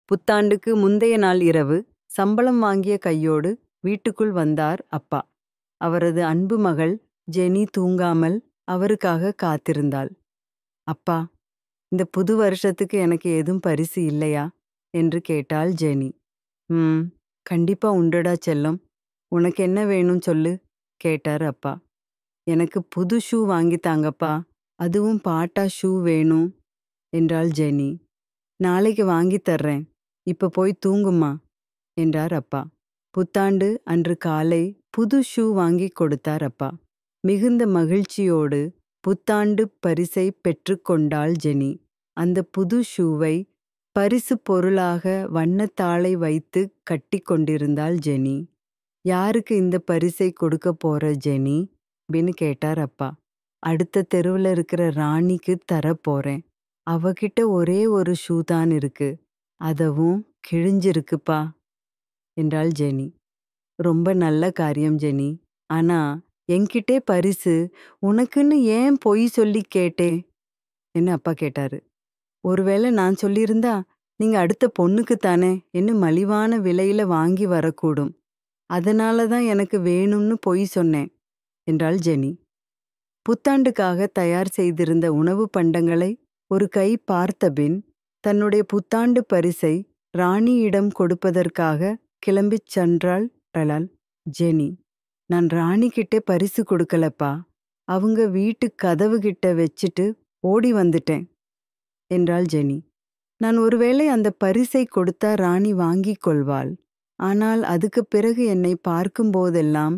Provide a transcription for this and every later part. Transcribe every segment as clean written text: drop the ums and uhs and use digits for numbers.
புத்தாண்டுக்கு முந்தைய நாள் இரவு சம்பளம் வாங்கிய கையோடு வீட்டுக்குள் வந்தார் அப்பா. அவரது அன்பு மகள் ஜெனி தூங்காமல் அவருக்காக காத்திருந்தாள். அப்பா, இந்த புது வருஷத்துக்கு எனக்கு ஏதும் பரிசு இல்லையா என்று கேட்டாள் ஜெனி. கண்டிப்பா உண்டுடா செல்லம். உனக்கு என்ன வேணும் சொல்லு கேட்டார் அப்பா. எனக்கு புது ஷூ வாங்கித்தாங்கப்பா, அதுவும் பாட்டா ஷூ வேணும் என்றாள் ஜெனி. நாளைக்கு வாங்கி தர்றேன், இப்ப போய் தூங்குமா என்றார் அப்பா. புத்தாண்டு அன்று காலை புது ஷூ வாங்கி கொடுத்தார் அப்பா. மிகுந்த மகிழ்ச்சியோடு புத்தாண்டு பரிசை பெற்றுக்கொண்டாள் ஜெனி. அந்த புது ஷூவை பரிசு பொருளாக வண்ணத்தாளை வைத்து கட்டி கொண்டிருந்தாள் ஜெனி. யாருக்கு இந்த பரிசை கொடுக்க போற ஜெனி அப்படின்னு கேட்டார் அப்பா. அடுத்த தெருவில் இருக்கிற ராணிக்கு தரப்போறேன். அவகிட்ட ஒரே ஒரு ஷூ தான் இருக்கு, அதவும் கிழிஞ்சிருக்குப்பா என்றாள் ஜெனி. ரொம்ப நல்ல காரியம் ஜெனி. ஆனா என்கிட்டே பரிசு, உனக்குன்னு ஏன் பொய் சொல்லி கேட்டே என்ன அப்பா கேட்டாரு. ஒருவேளை நான் சொல்லியிருந்தா நீங்க அடுத்த பொண்ணுக்குத்தானே என்ன மலிவான விலையில வாங்கி வரக்கூடும். அதனால தான் எனக்கு வேணும்னு பொய் சொன்னேன் என்றாள் ஜெனி. புத்தாண்டுக்காக தயார் செய்திருந்த உணவு பண்டங்களை ஒரு கை பார்த்தபின் தன்னுடைய புத்தாண்டு பரிசை ராணியிடம் கொடுப்பதற்காக கிளம்பிச் சென்றாள் ஜெனி. நான் ராணிக்கிட்டே பரிசு கொடுக்கலப்பா, அவங்க வீட்டு கதவு கிட்ட வச்சுட்டு ஓடி வந்துட்டேன் என்றாள் ஜெனி. நான் ஒருவேளை அந்த பரிசை கொடுத்தா ராணி வாங்கிக் கொள்வாள். ஆனால் அதுக்கு பிறகு என்னை பார்க்கும்போதெல்லாம்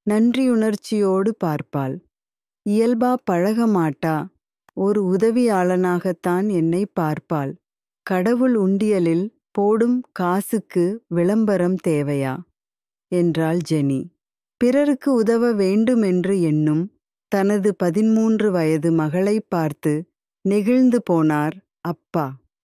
நன்றியுணர்ச்சியோடு பார்ப்பாள். இயல்பா பழக மாட்டா, ஒரு உதவியாளனாகத்தான் என்னை பார்ப்பாள். கடவுள் உண்டியலில் போடும் காசுக்கு விளம்பரம் தேவையா என்றாள் ஜெனி. பிறருக்கு உதவ வேண்டுமென்று எண்ணும் தனது 13 வயது மகளை பார்த்து நெகிழ்ந்து போனார் அப்பா.